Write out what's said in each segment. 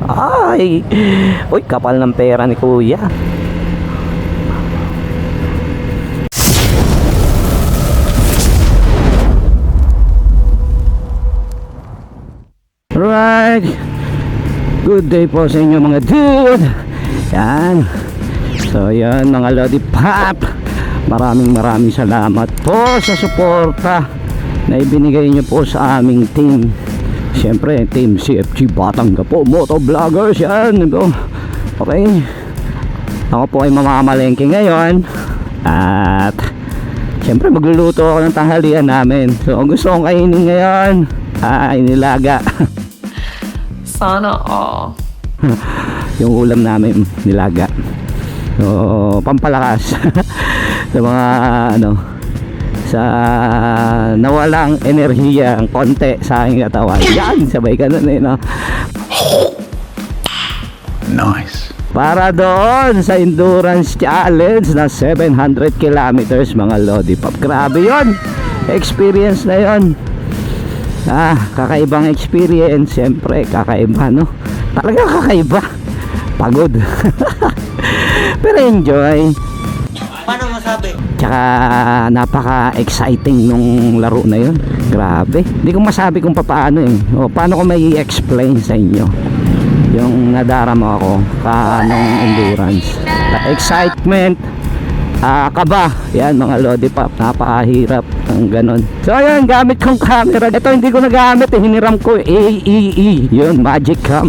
Ay, uy, kapal ng pera ni kuya. Right, good day po sa inyo mga dude. Yan. So yan mga Lodi Pop, maraming salamat po sa suporta na ibinigay nyo po sa aming team. Siyempre team CFG Batangapo Motovloggers. Yan. Okay, ako po ay mamamalengke ngayon. At siyempre magluluto ako ng tanghalian namin. So ang gusto kong kainin ngayon ay nilaga. Sana all. Yung ulam namin nilaga. So pampalakas sa mga sa nawalang enerhiya ang konti sa aking katawan. Yan, sabay ka na no? Nice. Para doon sa endurance challenge na 700 kilometers mga Lodi Pop. Grabe yun, experience na yun. Kakaibang experience. Siyempre kakaiba, no? Talaga kakaiba. Pagod. Pero enjoy. Paano masabi? Tsaka napaka-exciting nung laro na yun. Grabe. Hindi ko masabi kung paano paano ko may explain sa inyo yung nadarama ako nung endurance. Excitement, kaba. Yan mga Lodi Pop, napakahirap ang ganon. So ayan, gamit kong camera. Ito hindi ko nagamit, hiniram ko AEE, yun, Magic Cam.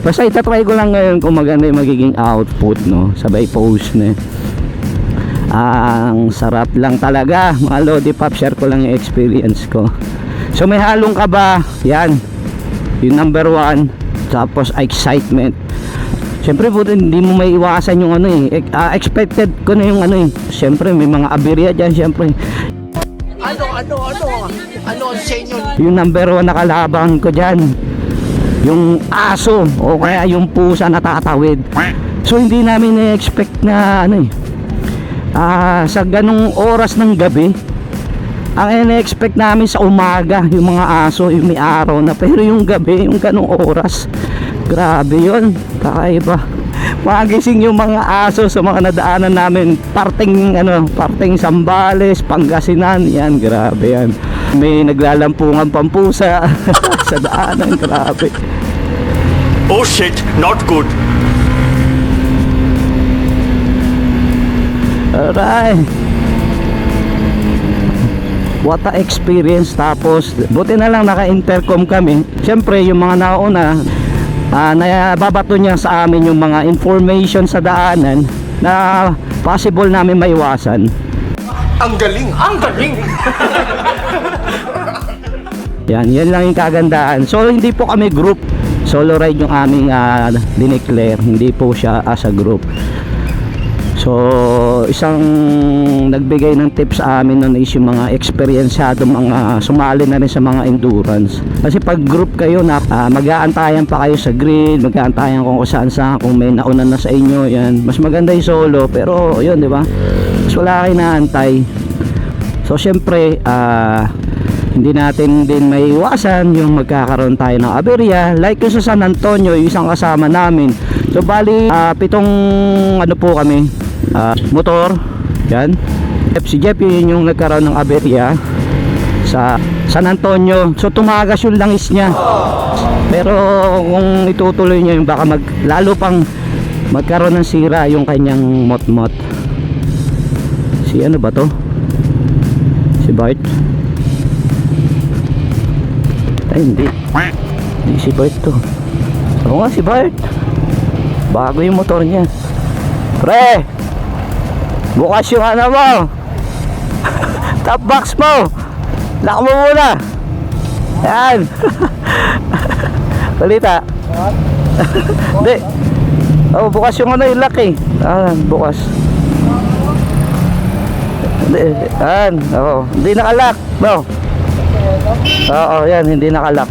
Basta itatry ko lang ngayon kung maganda yung magiging output, no? Sabay post na. Ang sarap lang talaga mga Lodi Pop, share ko lang yung experience ko. So may halong kaba, yan, yung number 1. Tapos excitement. Siyempre po hindi mo may iwasan yung expected ko na yung siyempre may mga aberya dyan, siyempre. Ano ang senyo? Yung number 1 na kalaban ko dyan, yung aso o kaya yung pusa na tatawid. So hindi namin na-expect na sa ganong oras ng gabi. Ang ina-expect namin sa umaga yung mga aso, yung may araw na, pero yung gabi, yung ganong oras, grabe yun, kakaiba. Magising yung mga aso sa mga nadaanan namin, parteng Sambales, Pangasinan, yan, grabe yan. May naglalampungan pampusa sa daanan, grabe. Oh shit, not good. Alright, what a experience. Tapos buti na lang naka-intercom kami. Siyempre yung mga nauna, nababato niya sa amin yung mga information sa daanan na possible namin maiwasan. Ang galing, ang galing. Yan lang yung kagandahan. So hindi po kami group, solo ride yung aming dineclare. Hindi po siya as a group. So isang nagbigay ng tips sa amin nun is yung mga experiensyado, mga sumali na rin sa mga endurance. Kasi pag group kayo na mag-aantayan pa kayo sa grid, mag-aantayan kung saan kung may nauna na sa inyo, yan. Mas maganda yung solo, pero yun, di ba? Mas wala kayo naantay. So syempre hindi natin din may iwasan yung magkakaroon tayo ng aberya, like yung sa San Antonio, yung isang kasama namin. So bali 7 po kami, motor, yan. Si Jeff yun yung nagkaroon ng aberya sa San Antonio. So tumagas yung langis niya. Pero kung itutuloy niya yung baka lalo pang magkaroon ng sira yung kanyang mot-mot. Si ano ba to? Si Bart? Ay hindi si Bart to. Oo nga si Bart. Bago yung motor niya. Pre, bukas yung mo top box mo, lock mo muna. Yan. Balita. Hindi. Bukas yung yung lock bukas. Hindi. Yan. Hindi nakalock. No. Oo, yan, hindi nakalock.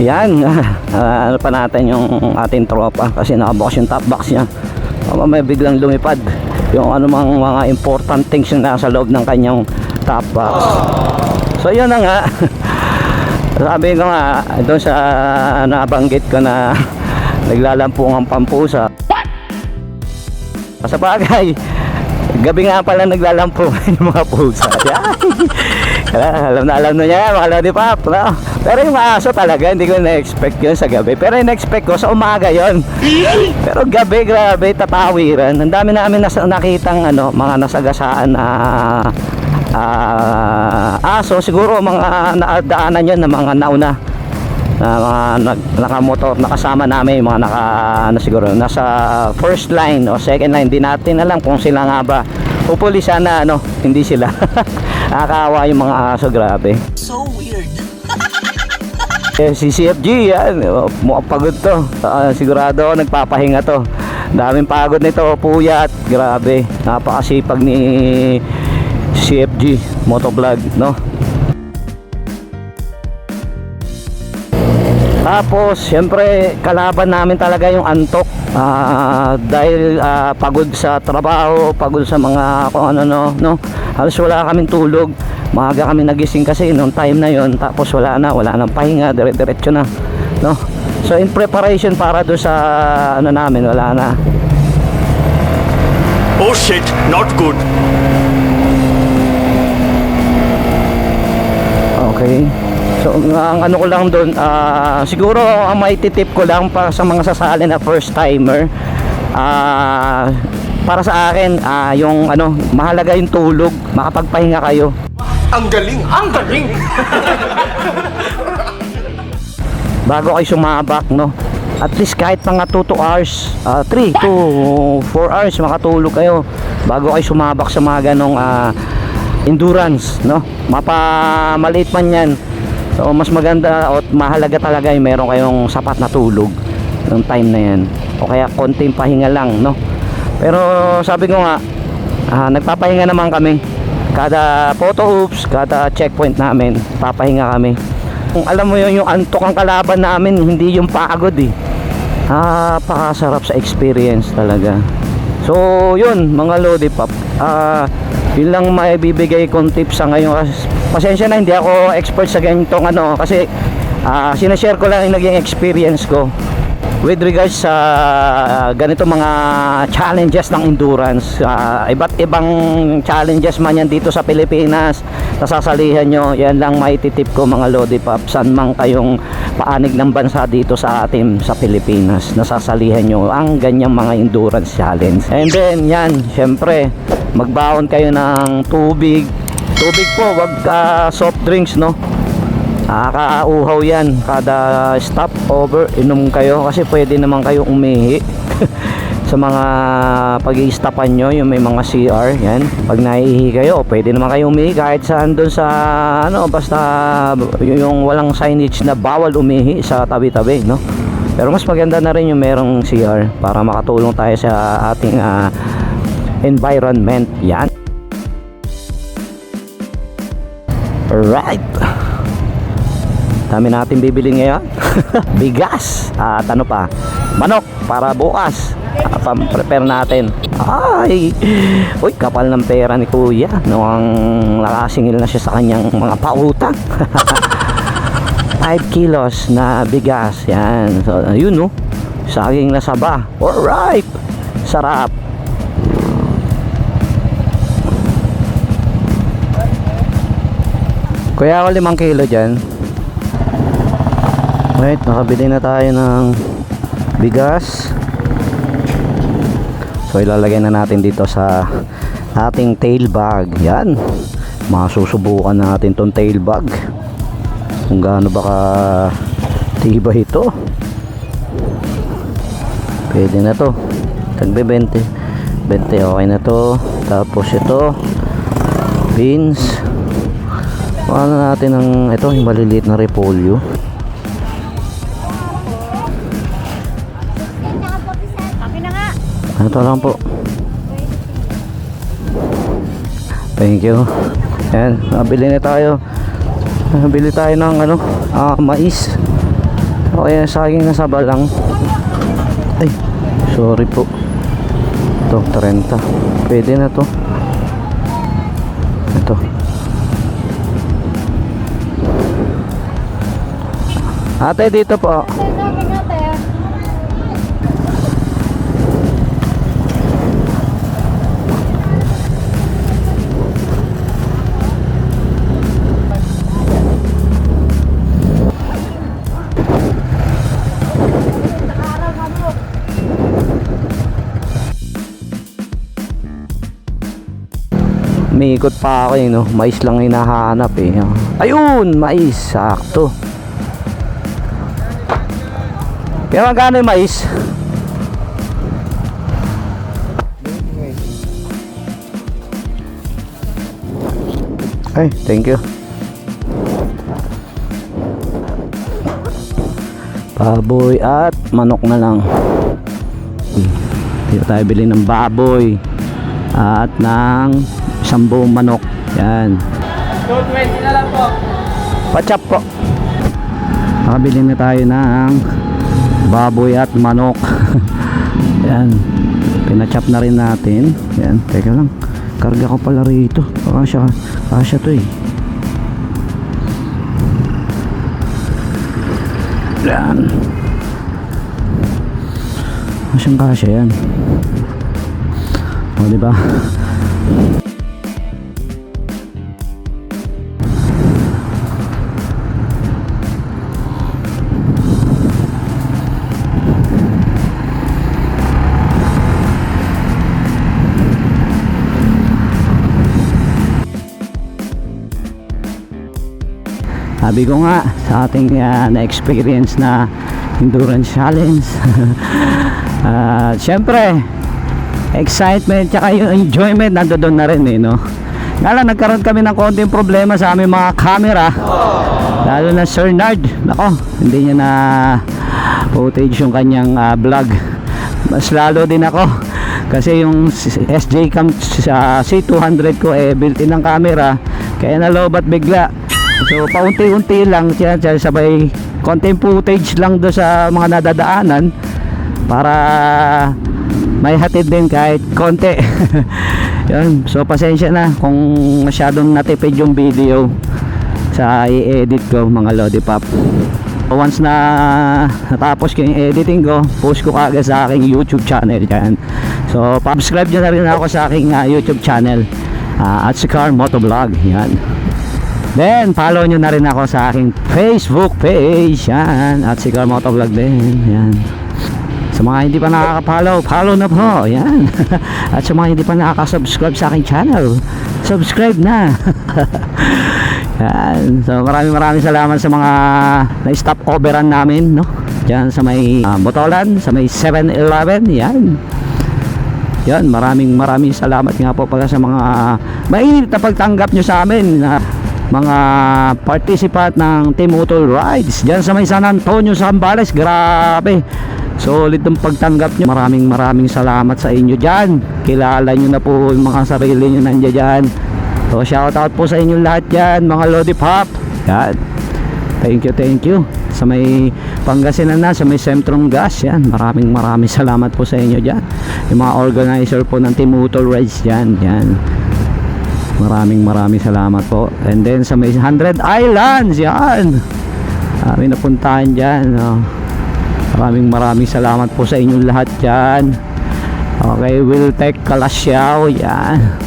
Yan. Ano pa natin yung ating tropa kasi nakabukas yung top box niya. May biglang lumipad yung anumang mga important things na nasa loob ng kanyang top box. So yun na nga. Sabi ko nga doon sa nabanggit ko na naglalampungan pampusa. Sa bagay, gabi nga pala naglalampungan yung mga pusa. Alam na niya mga Lodi Pop, no? Pero yung aso talaga hindi ko na-expect yun sa gabi, pero na-expect ko sa umaga yun. Pero gabi, grabe, tatawiran. Ang dami namin nakitang mga nasagasaan na aso. Siguro mga naadaanan yun na mga nauna na mga nakamotor, nakasama namin yung mga siguro nasa first line o second line. Hindi natin alam kung sila nga ba. Hopefully sana hindi sila. Nakakaawa yung mga aso, grabe. So weird. Si CFG yan, mukhang pagod to. Sigurado ako nagpapahinga to. Daming pagod nito, puyat, grabe. Napakasipag ni CFG Motovlog, no? Tapos, syempre, kalaban namin talaga yung antok. Dahil pagod sa trabaho, pagod sa mga kung no? Halos wala kaming tulog. Maaga kami nagising kasi nung time na yon. Tapos wala nang pahinga, dire-diretso na, no? So, in preparation para do sa namin, wala na. Oh shit, not good. Okay. So, ang ko lang doon, siguro ang maititip ko lang para sa mga sasali na first timer, para sa akin, yung mahalaga yung tulog, makapagpahinga kayo. Ang galing, ang galing. Bago kayo sumabak, no? At least kahit mga 2 hours, 3 to 4 hours makatulog kayo bago kayo sumabak sa mga ganong endurance, no? Maliit man yan. So mas maganda at mahalaga talaga yung meron kayong sapat na tulog ng time na yan, o kaya konting pahinga lang, no? Pero sabi ko nga, nagpapahinga naman kami kada photo oops, kada checkpoint namin, papahinga kami. Kung alam mo yung antok ang kalaban namin, hindi yung pagod eh. Pakasarap sa experience talaga. So yun mga Lodi Pop, yun lang maibibigay kong tips sa ngayon. Pasensya na, hindi ako expert sa ganitong kasi sinashare ko lang yung naging experience ko with regards sa ganito mga challenges ng endurance. Iba't ibang challenges man yan dito sa Pilipinas, nasasalihan nyo. Yan lang maititip ko mga Lodi Pop, saan man kayong paanig ng bansa dito sa atin sa Pilipinas, nasasalihan nyo ang ganyang mga endurance challenge. And then yan, syempre magbaon kayo ng tubig po, wag soft drinks, no? Nakakauhaw yan kada stop over, inom kayo kasi pwede naman kayo umihi sa mga pag-i-stopan nyo, yung may mga CR yan. Pag naihi kayo, pwede naman kayo umihi kahit saan doon sa basta yung walang signage na bawal umihi sa tabi-tabi, no? Pero mas maganda na rin yung merong CR para makatulong tayo sa ating environment. Yan. Alright, dami natin bibili ngayon. Bigas at pa, manok para bukas. Prepare natin. Ay, uy, kapal ng pera ni Kuya. Noong nakasingil na siya sa kanyang mga pautang. 5 kilos na bigas. Yan. So, yun, no? Saging na saba. Alright, sarap. Kaya ako 5 kilo dyan. Right, nakabili na tayo ng bigas. So ilalagay na natin dito sa ating tail bag. Yan, masusubukan natin tong tail bag kung gaano baka tibay ito. Pwede na to, tagbe 20 okay na to. Tapos ito beans. Ano natin ng ito, yung maliliit na repolyo. Ito lang po. Thank you. Ayan, nabili na tayo. Nabili tayo ng mais. Okay, saging na saba lang. Ay, sorry po. Ito, 30. Pwede na to. Ito. Ate, dito po. Umiikot pa ako no. Mais lang hinahanap Ayun, mais, sakto. Kaya magkano yung mais? Ay, thank you. Baboy at manok na lang. Dito tayo bili ng baboy at ng 10 manok. Yan. 220 na lang po. Pachap po. Nakabili na tayo ng baboy at manok. Yan. Pinachap na rin natin. Yan. Teka lang. Karga ko pala rito. Kasya to Yan. Masyang kasya yan. O diba? Sabi ko nga sa ating na-experience na endurance challenge syempre excitement tsaka yung enjoyment nandoon na rin no? Nga lang nagkaroon kami ng konting problema sa aming mga camera, lalo na Sir Nard. Nako, hindi niya na footage yung kanyang vlog. Mas lalo din ako kasi yung SJ Cam sa C200 ko built-in ng camera, kaya nalobat bigla. So paunti-unti lang siya sabay konting footage lang do sa mga nadadaanan para may hatid din kahit konti. Yun, so pasensya na kung masyadong natipid yung video sa i-edit ko mga Lodi Pop. Once na natapos ko yung editing ko, post ko kagad sa aking YouTube channel dyan. So subscribe nyo na rin ako sa aking YouTube channel at Car Motovlog. Yan. Then follow nyo na rin ako sa aking Facebook page. Yan. At Car Motovlog din. Yan. Sa mga hindi pa nakaka-follow, follow na po. Yan. At sa mga hindi pa nakaka-subscribe sa aking channel, subscribe na. Yan. So maraming salamat sa mga na-stop overan namin, no? Diyan sa may Botolan, sa may 7-Eleven. Yan. Yan, maraming salamat nga po pala sa mga mainit na pagtanggap nyo sa amin na mga participant ng Team Utol Rides diyan sa may San Antonio, Zambales. Grabe, solid ng pagtanggap nyo. Maraming salamat sa inyo dyan. Kilala nyo na po yung mga sarili nyo nandiyan dyan. So shout out po sa inyo lahat dyan mga Lodi Pop. Yan. Thank you sa may Pangasinan na, sa may Semtron Gas. Yan, maraming salamat po sa inyo dyan, yung mga organizer po ng Team Utol Rides dyan. Yan, maraming salamat po. And then sa may 100 Islands, yan, kami napuntahan dyan, no? Maraming salamat po sa inyong lahat dyan. Okay, Wiltec Kalasyaw, yan,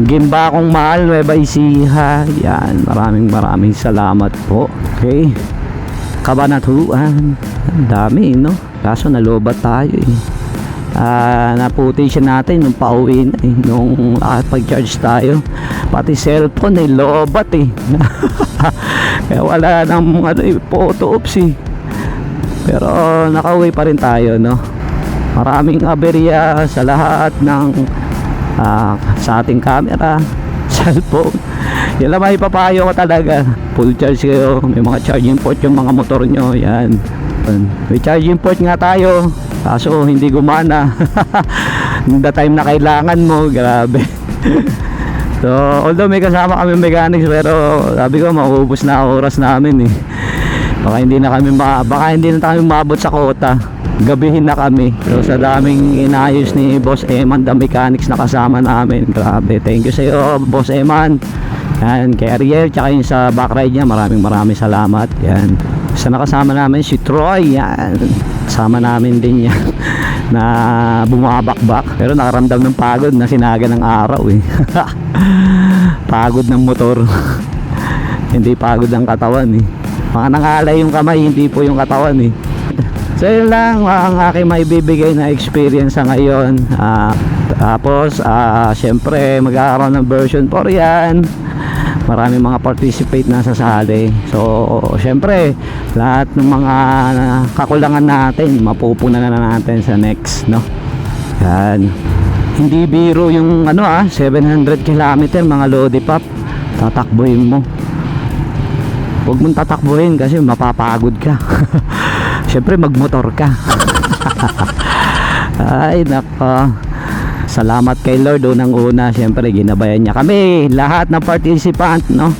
Gimbakong Mahal, Nueva Ecija, yan, maraming salamat po. Okay, Kabanatuan, ang dami, no? Kaso nalobat tayo na-footage natin nung pauwi na nung pag-charge tayo, pati cellphone lobat kaya wala nang photo ops pero nakauwi pa rin tayo, no? Maraming aberya sa lahat ng sa ating camera, cellphone. Yan lang may papayo ko talaga, full charge kayo, may mga charging port yung mga motor nyo. Yan, may charging port nga tayo kaso hindi gumana the time na kailangan mo. Grabe. So although may kasama kami mechanics, pero sabi ko mauubos na oras namin baka hindi na kami maabot sa kota, gabihin na kami. So sa daming inayos ni Boss Eman, the mechanics na kasama namin, grabe, thank you sa iyo Boss Eman. Yan, kay Ariel tsaka yung sa backride niya, maraming salamat. Yan, sa nakasama namin si Troy, yan, kasama namin din yan na bumabakbak pero nakaramdam ng pagod na sinaga ng araw pagod ng motor hindi pagod ng katawan mga nangalay yung kamay, hindi po yung katawan So yun lang ang aking maibibigay na experience sa ngayon. Tapos syempre magkakaroon ng version 4 yan. Maraming mga participate na sasali. So syempre lahat ng mga kakulangan natin mapupunan na natin sa next, no? Yan. Hindi biro yung 700 km mga Lodi Pop. Tatakbuhin mo. Huwag mong tatakbuhin kasi mapapagod ka. Syempre magmotor ka. Ay nako. Salamat kay Lord unang-una. Syempre ginabayan niya kami, lahat ng participant, no?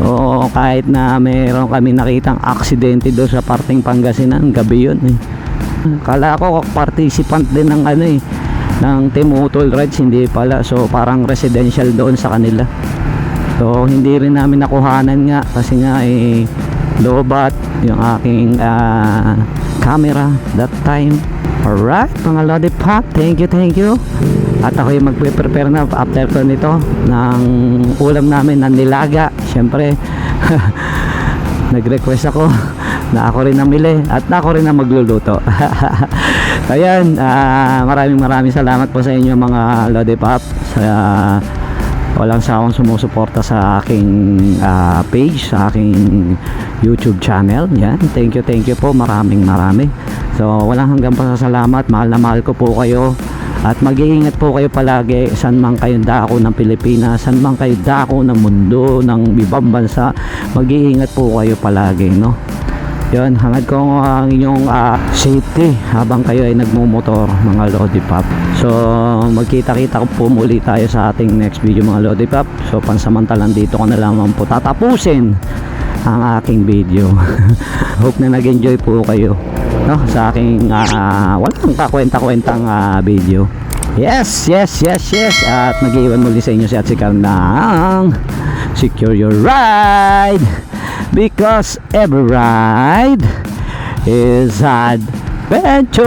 So kahit na meron kami nakitang aksidente doon sa parting Pangasinan, gabi yun eh. Kala ko participant din ng ng Team Utol Rides, hindi pala. So parang residential doon sa kanila. So hindi rin namin nakuhanan nga kasi nga lobat yung aking camera that time. Alright mga Lodi Pop, thank you. At ako yung magpe-prepare na after ko nito ng ulam namin ng nilaga. Syempre nag-request ako na ako rin namili at ako rin na magluluto. Ayan, maraming salamat po sa inyo mga Lodi Pop, sa walang sawang sumusuporta sa aking page, sa aking YouTube channel. Yan, thank you po, marami. So walang hanggang pasasalamat. Mahal na mahal ko po kayo. At mag-iingat po kayo palagi saan man kayo dako ng Pilipinas, saan man kayo dako ng mundo, ng ibang bansa. Mag-iingat po kayo palagi, no? Yun, hangad ko ang inyong safety habang kayo ay nagmumotor mga Lodi Pop. So magkita-kita po muli tayo sa ating next video mga Lodi Pop. So pansamantalang dito ko na lamang po tatapusin ang aking video. Hope na nag-enjoy po kayo, no, sa aking walang kakwenta-kwentang video. Yes. At mag-iwan muli sa inyo si Atsikar ng Secure Your Ride, because every ride is adventure.